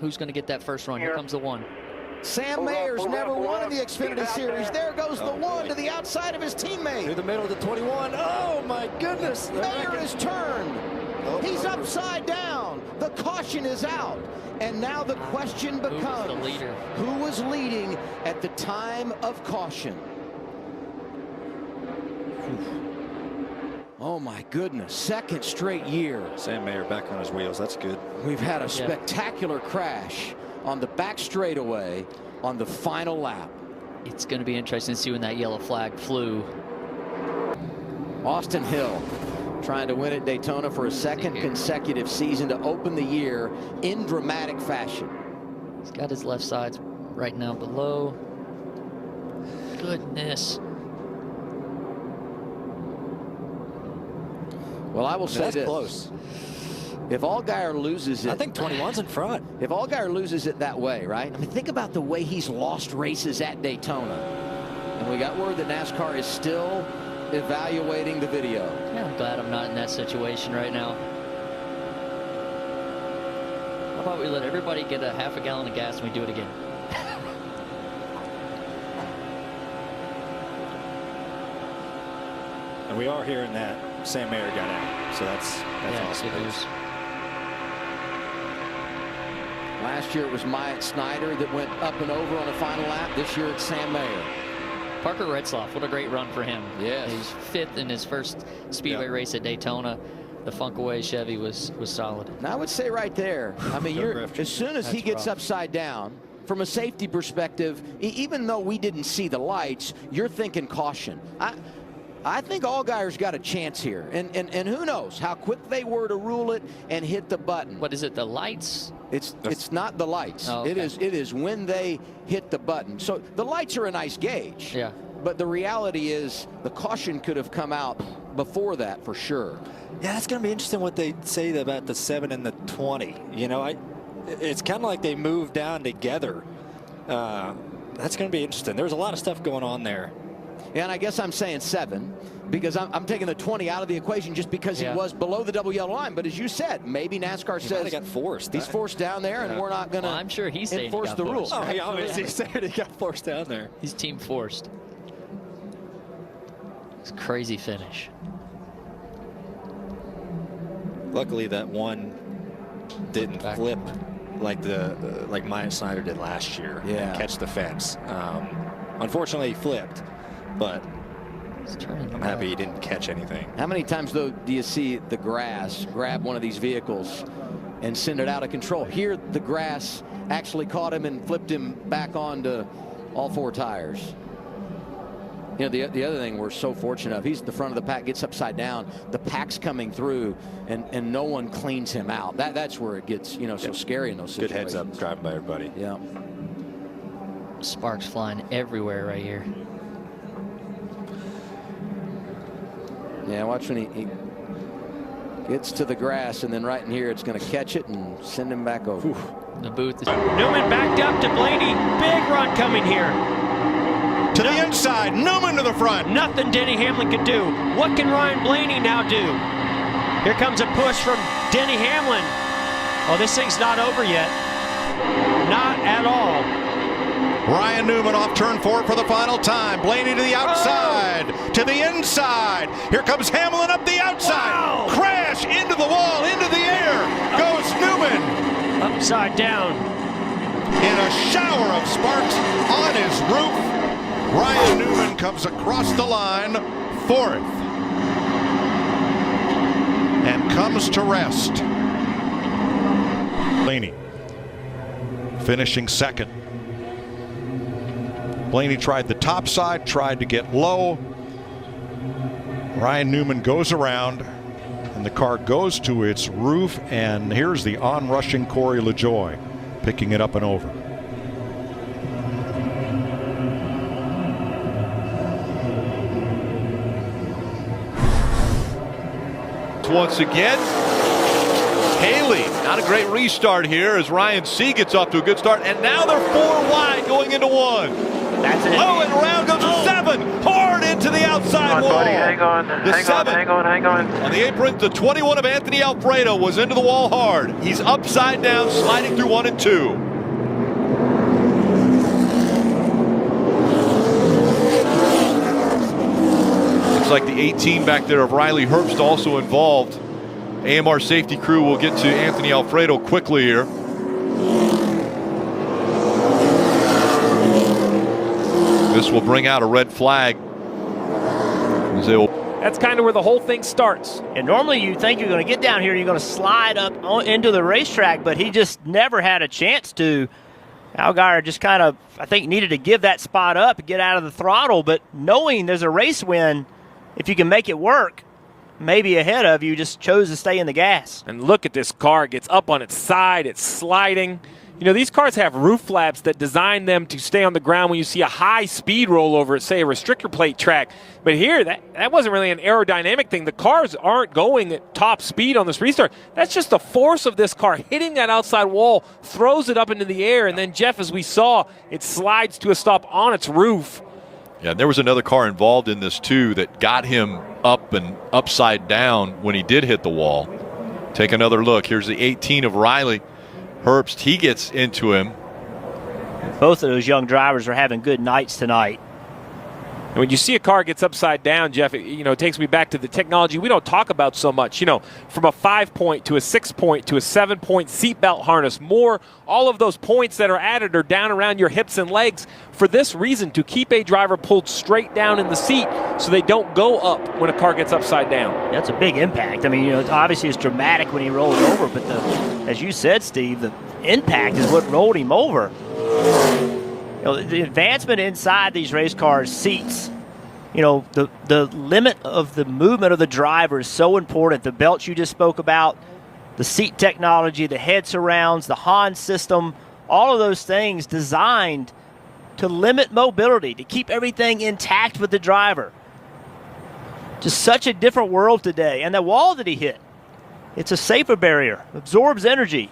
who's going to get that first run. Here comes the one. Sam Mayer's never won in the Xfinity Series. There goes the one to the outside of his teammate. Through the middle of the 21. Oh, my goodness. Mayer is turned. He's upside down. The caution is out. And now the question becomes, who was leading at the time of caution? Oh, my goodness. Second straight year. Sam Mayer back on his wheels. That's good. We've had a spectacular crash on the back straightaway on the final lap. It's going to be interesting to see when that yellow flag flew. Austin Hill trying to win at Daytona for a second consecutive season to open the year in dramatic fashion. He's got his left sides right now below. Goodness. Well, I will say this. Close. If Allgaier loses it, I think 21's in front. If Allgaier loses it that way, right? I mean, think about the way he's lost races at Daytona. And we got word that NASCAR is still evaluating the video. Yeah, I'm glad I'm not in that situation right now. How about we let everybody get a half a gallon of gas and we do it again? And we are hearing that Sam Mayer got out. So that's awesome. Good news. Last year it was Myatt Snyder that went up and over on the final lap. This year it's Sam Mayer. Parker Retzlaff, what a great run for him. Yes. He's 5th in his first Speedway race at Daytona. The Funkaway Chevy was solid. And I would say right there, I mean, as soon as he gets upside down, from a safety perspective, even though we didn't see the lights, you're thinking caution. I think Allgaier's got a chance here. And who knows how quick they were to rule it and hit the button. What is it, the lights? It's not the lights. Oh, okay. It is when they hit the button. So the lights are a nice gauge. Yeah. But the reality is the caution could have come out before that for sure. Yeah, that's going to be interesting what they say about the 7 and the 20. You know, it's kind of like they moved down together. That's going to be interesting. There's a lot of stuff going on there. And I guess I'm saying 7 because I'm taking the 20 out of the equation just because he was below the double yellow line. But as you said, maybe NASCAR says he got forced. He's forced down there, and we're not going to I'm sure he's enforce the rules. Oh, he obviously said he got forced down there. He's team forced. It's a crazy finish. Luckily, that one didn't flip like like Myatt Snyder did last year and catch the fence. Unfortunately, he flipped, but I'm happy he didn't catch anything. How many times, though, do you see the grass grab one of these vehicles and send it out of control? Here, the grass actually caught him and flipped him back onto all 4 tires. You know, the other thing we're so fortunate of, he's at the front of the pack, gets upside down, the pack's coming through, and no one cleans him out. That's where it gets, you know, so scary in those situations. Good heads up driving by everybody. Yeah. Sparks flying everywhere right here. Yeah, watch when he gets to the grass, and then right in here, it's going to catch it and send him back over. The booth. Newman backed up to Blaney. Big run coming here. To the inside, Newman to the front. Nothing Denny Hamlin could do. What can Ryan Blaney now do? Here comes a push from Denny Hamlin. Oh, this thing's not over yet. Not at all. Ryan Newman off turn 4 for the final time. Blaney to the outside, to the inside. Here comes Hamlin up the outside. Wow. Crash into the wall, into the air. Goes Newman. Upside down. In a shower of sparks on his roof. Ryan Newman comes across the line, 4th. And comes to rest. Blaney finishing 2nd. Blaney tried the top side, tried to get low. Ryan Newman goes around, and the car goes to its roof, and here's the on-rushing Corey LaJoie picking it up and over. Once again, Haley, not a great restart here as Ryan C gets off to a good start, and now they're 4 wide going into 1. That's it. Oh, and around goes the 7. Hard into the outside wall. Buddy, hang on. Hang on. On the apron, the 21 of Anthony Alfredo was into the wall hard. He's upside down, sliding through 1 and 2. Looks like the 18 back there of Riley Herbst also involved. AMR safety crew will get to Anthony Alfredo quickly here. This will bring out a red flag. That's kind of where the whole thing starts. And normally you think you're going to get down here, you're going to slide up into the racetrack, but he just never had a chance to. Allgaier just kind of, I think, needed to give that spot up and get out of the throttle, but knowing there's a race win, if you can make it work, maybe ahead of you, just chose to stay in the gas. And look at this car. It gets up on its side. It's sliding. You know, these cars have roof flaps that design them to stay on the ground when you see a high speed rollover at, say, a restrictor plate track. But here, that wasn't really an aerodynamic thing. The cars aren't going at top speed on this restart. That's just the force of this car hitting that outside wall, throws it up into the air, and then, Jeff, as we saw, it slides to a stop on its roof. Yeah, there was another car involved in this, too, that got him up and upside down when he did hit the wall. Take another look. Here's the 18 of Riley Herbst. He gets into him. Both of those young drivers are having good nights tonight. And when you see a car gets upside down, Jeff, it takes me back to the technology we don't talk about so much. From a 5-point to a 6-point to a 7-point seatbelt harness, all of those points that are added are down around your hips and legs for this reason, to keep a driver pulled straight down in the seat so they don't go up when a car gets upside down. That's a big impact. I mean, obviously it's dramatic when he rolls over, but as you said, Steve, the impact is what rolled him over. The advancement inside these race cars' seats, the limit of the movement of the driver is so important. The belts you just spoke about, the seat technology, the head surrounds, the Hans system, all of those things designed to limit mobility, to keep everything intact with the driver. Just such a different world today. And the wall that he hit, it's a safer barrier, absorbs energy.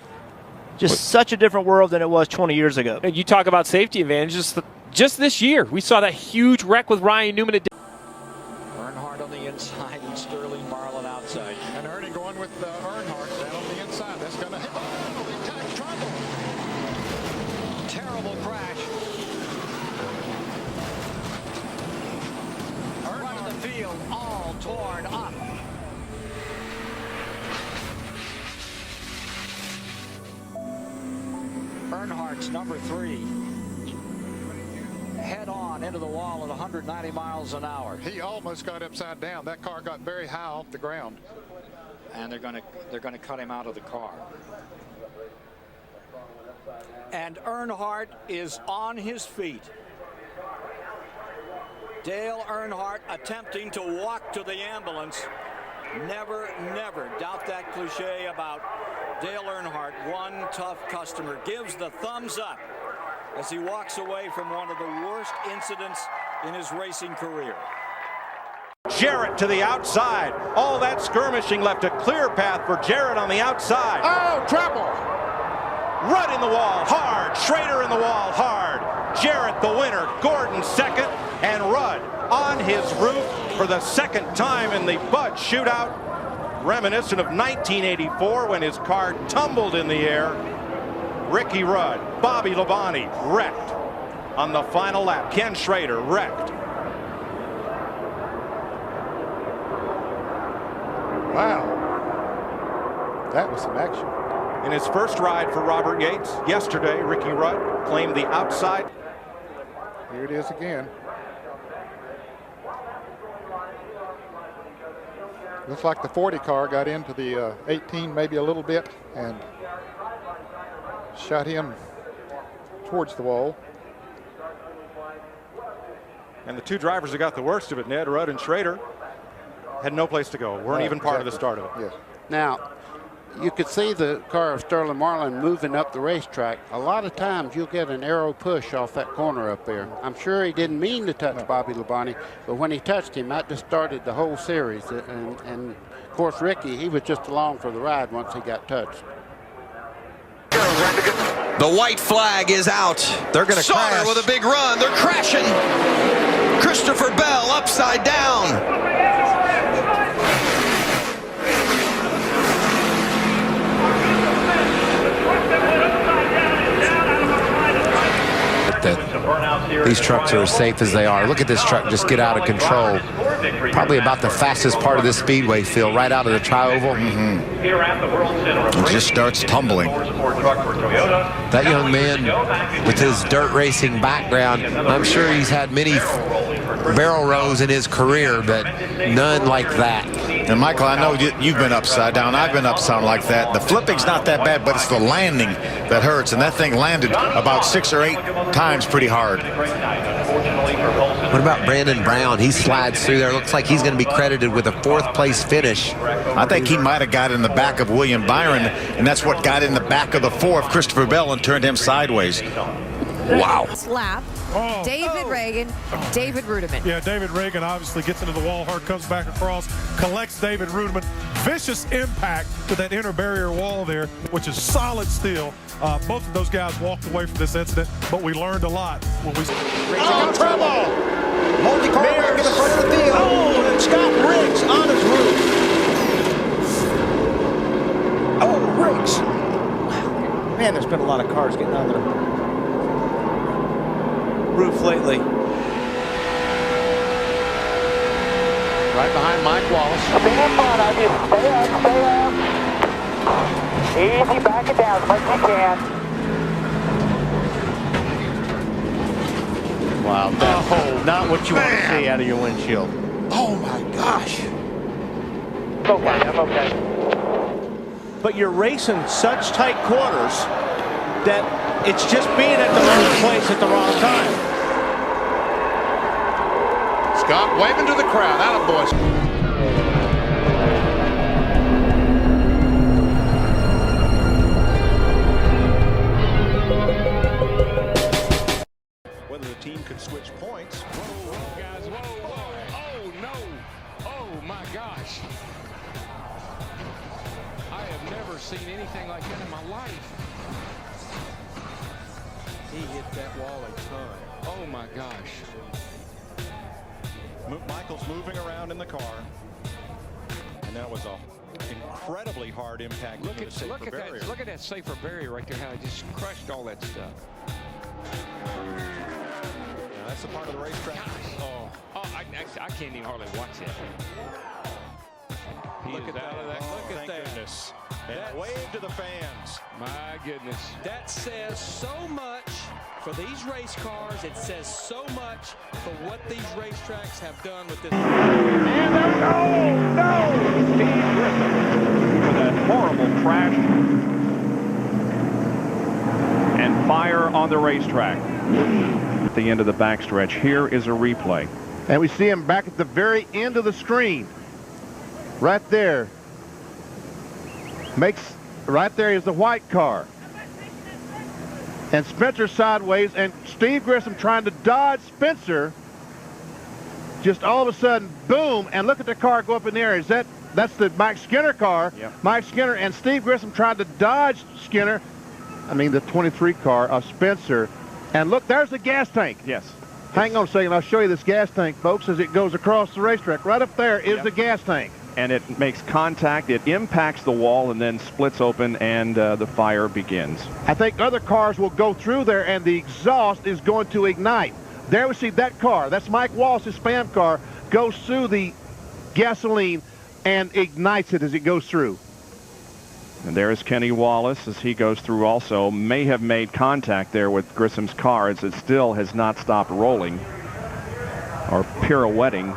Just such a different world than it was 20 years ago. And you talk about safety advantages. Just this year, we saw that huge wreck with Ryan Newman. Earnhardt on the inside and Sterling Marlin outside. And Ernie going with Earnhardt down on the inside. That's going to hit. Oh, he touched trouble. Terrible crash. Front of the field, all torn up. Earnhardt's number 3. Head on into the wall at 190 miles an hour. He almost got upside down. That car got very high off the ground. And they're going to cut him out of the car. And Earnhardt is on his feet. Dale Earnhardt attempting to walk to the ambulance. Never doubt that cliche about Dale Earnhardt. One tough customer gives the thumbs up as he walks away from one of the worst incidents in his racing career. Jarrett to the outside. All that skirmishing left a clear path for Jarrett on the outside. Oh, trouble! Rudd in the wall, hard. Schrader in the wall, hard. Jarrett the winner. Gordon second. And Rudd on his roof for the second time in the Bud shootout. Reminiscent of 1984 when his car tumbled in the air. Ricky Rudd, Bobby Labonte wrecked on the final lap. Ken Schrader wrecked. Wow. That was some action. In his first ride for Robert Yates yesterday, Ricky Rudd claimed the outside. Here it is again. Looks like the 40 car got into the 18 maybe a little bit and shot him towards the wall. And the two drivers that got the worst of it, Ned, Rudd and Schrader, had no place to go. Weren't even part of the start of it. Yes. Now, you could see the car of Sterling Marlin moving up the racetrack. A lot of times you'll get an arrow push off that corner up there. I'm sure he didn't mean to touch Bobby Labonte, but when he touched him, that just started the whole series. And of course, Ricky, he was just along for the ride once he got touched. The white flag is out. They're going to crash. With a big run. They're crashing. Christopher Bell upside down. That these trucks are as safe as they are. Look at this truck just get out of control. Probably about the fastest part of this speedway field, right out of the tri-oval. It just starts tumbling. That young man with his dirt racing background, I'm sure he's had many barrel rolls in his career, but none like that. And Michael, I know you've been upside down. I've been upside down like that. The flipping's not that bad, but it's the landing that hurts. And that thing landed about 6 or 8 times pretty hard. What about Brandon Brown? He slides through there. Looks like he's going to be credited with a 4th place finish. I think he might have got in the back of William Byron, and that's what got in the back of the 4 of Christopher Bell and turned him sideways. Wow. Slap. David Reagan, David Rudiman. Yeah, David Reagan obviously gets into the wall hard, comes back across, collects David Rudiman. Vicious impact to that inner barrier wall there, which is solid steel. Both of those guys walked away from this incident, but we learned a lot when we... trouble! Multi-car back in the front of the field. Oh, and Scott Riggs on his roof. Oh, Riggs. Man, there's been a lot of cars getting on their roof lately. Right behind Mike Wallace. Stay up front of you. Stay up, stay up. Easy, back it down as much as you can. Wow, that's not what you want to see out of your windshield. Oh my gosh. Okay, I'm okay. But you're racing such tight quarters that it's just being at the wrong place at the wrong time. Scott waving to the crowd. Atta boys. Whether the team could switch points. Whoa, guys, whoa. Oh, no. Oh, my gosh. I have never seen anything like that in my life. He hit that wall a ton. Oh, my gosh. Michael's moving around in the car. And that was an incredibly hard impact. Look at that safer barrier right there, how it just crushed all that stuff. Now, that's a part of the racetrack. I can't even hardly watch that. Look at that. Look at that. Goodness. And wave to the fans. My goodness. That says so much for these race cars. It says so much for what these racetracks have done with this. And there we go. No! Steve Griffin with that horrible crash. And fire on the racetrack. At the end of the backstretch, here is a replay. And we see him back at the very end of the screen. Right there. Right there is the white car. And Spencer sideways, and Steve Grissom trying to dodge Spencer. Just all of a sudden, boom, and look at the car go up in the air. That's the Mike Skinner car. Yep. Mike Skinner and Steve Grissom trying to dodge Skinner. I mean, the 23 car of Spencer. And look, there's the gas tank. Yes. Hang on a second, I'll show you this gas tank, folks, as it goes across the racetrack. Right up there is the gas tank. And it makes contact, it impacts the wall, and then splits open, and the fire begins. I think other cars will go through there, and the exhaust is going to ignite. There we see that car. That's Mike Wallace's Spam car. Goes through the gasoline and ignites it as it goes through. And there is Kenny Wallace as he goes through also. May have made contact there with Grissom's car as it still has not stopped rolling or pirouetting.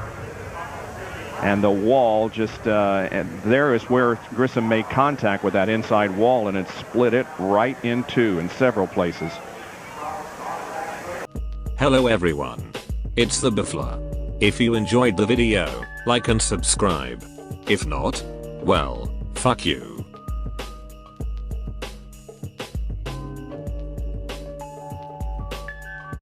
And the wall just, and there is where Grissom made contact with that inside wall, and it split it right in two in several places. Hello everyone. It's the Buffler. If you enjoyed the video, like and subscribe. If not, well, fuck you.